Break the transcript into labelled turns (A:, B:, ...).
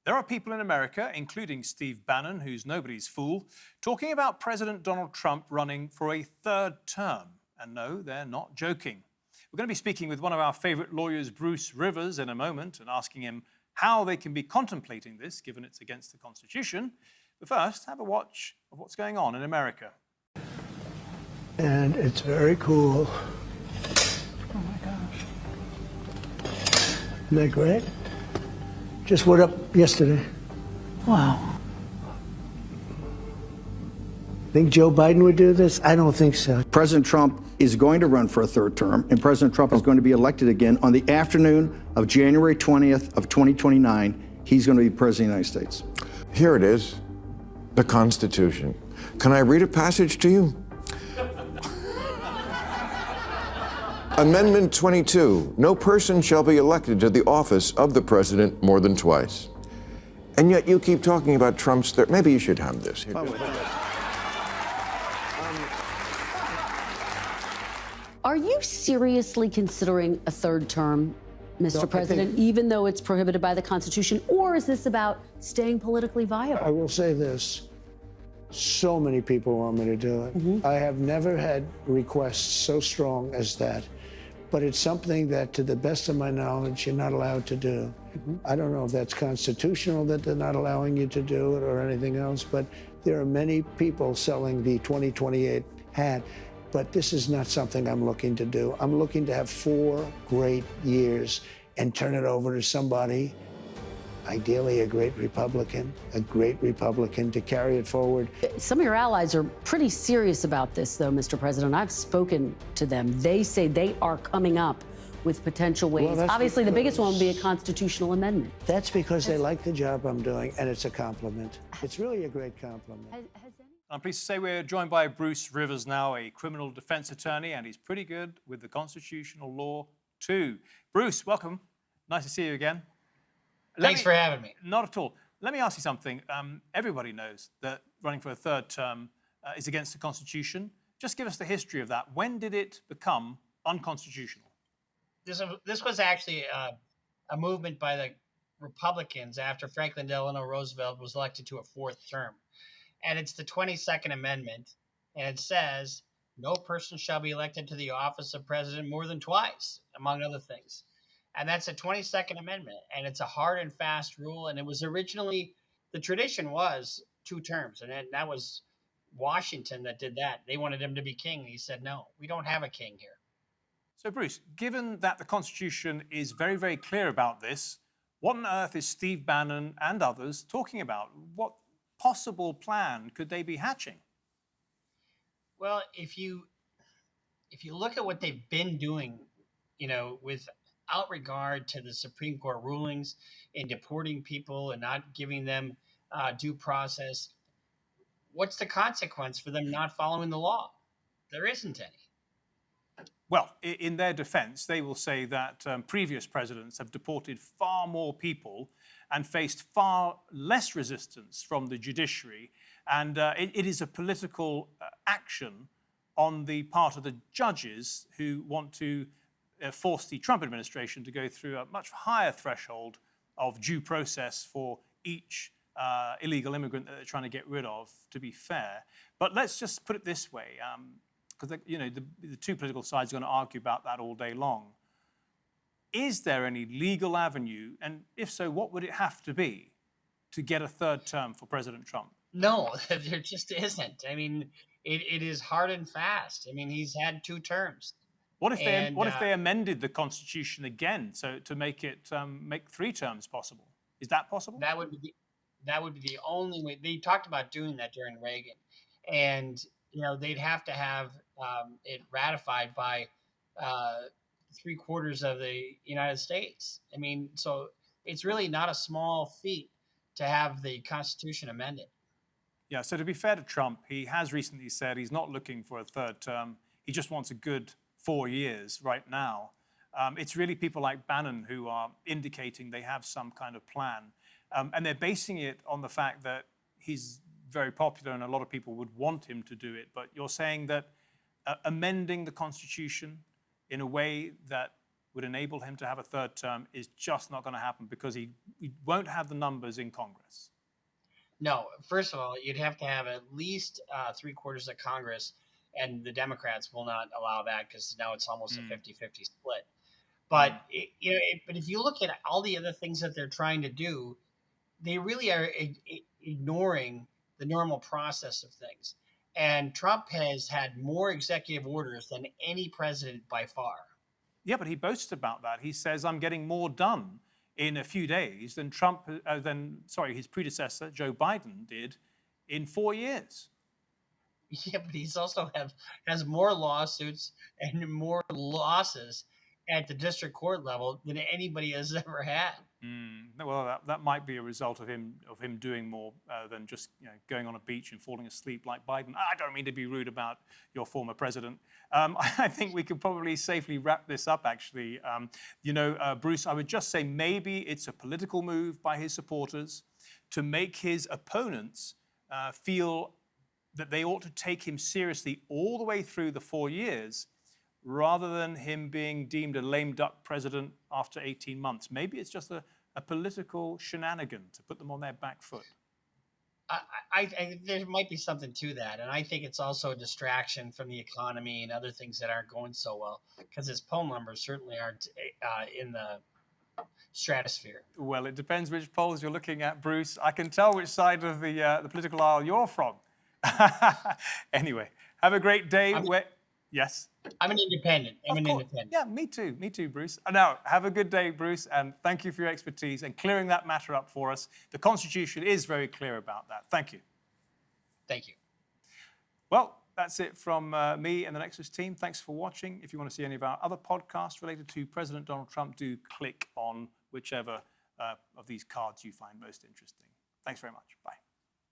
A: There are people in America, including Steve Bannon, who's nobody's fool, talking about President Donald Trump running for a third term. And no, they're not joking. We're going to be speaking with one of our favorite lawyers, Bruce Rivers, in a moment and asking him how they can be contemplating this, given it's against the Constitution. But first, have a watch of what's going on in America.
B: And it's very cool.
C: Oh my gosh.
B: Isn't that great? Just went up yesterday.
C: Wow.
B: Think Joe Biden would do this? I don't think so.
D: President Trump is going to run for a third term, and President Trump is going to be elected again on the afternoon of January 20th of 2029. He's going to be president of the United States.
E: Here it is, the Constitution. Can I read a passage to you? Amendment 22, no person shall be elected to the office of the president more than twice. And yet you keep talking about Trump's third. Maybe you should have this.
F: Are you seriously considering a third term, Mr. President, even though it's prohibited by the Constitution? Or is this about staying politically viable?
B: I will say this. So many people want me to do it. I have never had requests so strong as that. But it's something that, to the best of my knowledge, you're not allowed to do. I don't know if that's constitutional that they're not allowing you to do it or anything else, but there are many people selling the 2028 hat. But this is not something I'm looking to do. I'm looking to have 4 great years and turn it over to somebody, ideally a great Republican to carry it forward.
F: Some of your allies are pretty serious about this, though, Mr. President. I've spoken to them. They say they are coming up with potential ways.
B: Well,
F: obviously, the biggest one would be a constitutional amendment.
B: That's because they like the job I'm doing, and it's a compliment. It's really a great compliment.
A: I'm pleased to say we're joined by Bruce Rivers now, a criminal defense attorney, and he's pretty good with the constitutional law, too. Bruce, welcome. Nice to see you again.
G: Thanks for having me.
A: Not at all. Let me ask you something. Everybody knows that running for a third term is against the Constitution. Just give us the history of that. When did it become unconstitutional?
G: This was actually a movement by the Republicans after Franklin Delano Roosevelt was elected to a 4th term. And it's the 22nd Amendment. And it says, no person shall be elected to the office of president more than twice, among other things. And that's a 22nd Amendment, and it's a hard and fast rule. And it was originally, the tradition was 2 terms, and that was Washington that did that. They wanted him to be king. He said, no, we don't have a king here.
A: So, Bruce, given that the Constitution is very, very clear about this, what on earth is Steve Bannon and others talking about? What possible plan could they be hatching?
G: Well, if you look at what they've been doing, without regard to the Supreme Court rulings in deporting people and not giving them due process, what's the consequence for them not following the law? There isn't any.
A: Well, in their defense, they will say that previous presidents have deported far more people and faced far less resistance from the judiciary. And it is a political action on the part of the judges who want to force the Trump administration to go through a much higher threshold of due process for each illegal immigrant that they're trying to get rid of, to be fair. But let's just put it this way, because the 2 political sides are going to argue about that all day long. Is there any legal avenue, and if so, what would it have to be to get a third term for President Trump?
G: No, there just isn't. I mean, it is hard and fast. I mean, he's had 2 terms.
A: What if they amended the Constitution again to make it make 3 terms possible? Is that possible?
G: That would be the only way. They talked about doing that during Reagan, and they'd have to have it ratified by 3/4 of the United States. I mean, so it's really not a small feat to have the Constitution amended.
A: Yeah. So to be fair to Trump, he has recently said he's not looking for a third term. He just wants a good 4 years right now. It's really people like Bannon who are indicating they have some kind of plan. And they're basing it on the fact that he's very popular and a lot of people would want him to do it. But you're saying that amending the Constitution in a way that would enable him to have a third term is just not going to happen because he won't have the numbers in Congress.
G: No, first of all, you'd have to have at least 3/4 of Congress, and the Democrats will not allow that because now it's almost a 50-50 split. But but if you look at all the other things that they're trying to do, they really are ignoring the normal process of things. And Trump has had more executive orders than any president by far.
A: Yeah, but he boasts about that. He says, I'm getting more done in a few days than his predecessor, Joe Biden, did in 4 years.
G: Yeah, but he's also has more lawsuits and more losses at the district court level than anybody has ever had.
A: Well, that might be a result of him doing more than just going on a beach and falling asleep like Biden. I don't mean to be rude about your former president. I think we could probably safely wrap this up, actually. Bruce, I would just say maybe it's a political move by his supporters to make his opponents feel that they ought to take him seriously all the way through the 4 years, rather than him being deemed a lame duck president after 18 months. Maybe it's just a political shenanigan to put them on their back foot.
G: I there might be something to that, and I think it's also a distraction from the economy and other things that aren't going so well, because his poll numbers certainly aren't in the stratosphere.
A: Well, it depends which polls you're looking at, Bruce. I can tell which side of the political aisle you're from. Anyway, have a great day. Yes?
G: I'm an independent. Independent.
A: Yeah, me too, Bruce. Now, have a good day, Bruce, and thank you for your expertise and clearing that matter up for us. The Constitution is very clear about that. Thank you.
G: Thank you.
A: Well, that's it from me and the Nexus team. Thanks for watching. If you want to see any of our other podcasts related to President Donald Trump, do click on whichever of these cards you find most interesting. Thanks very much. Bye.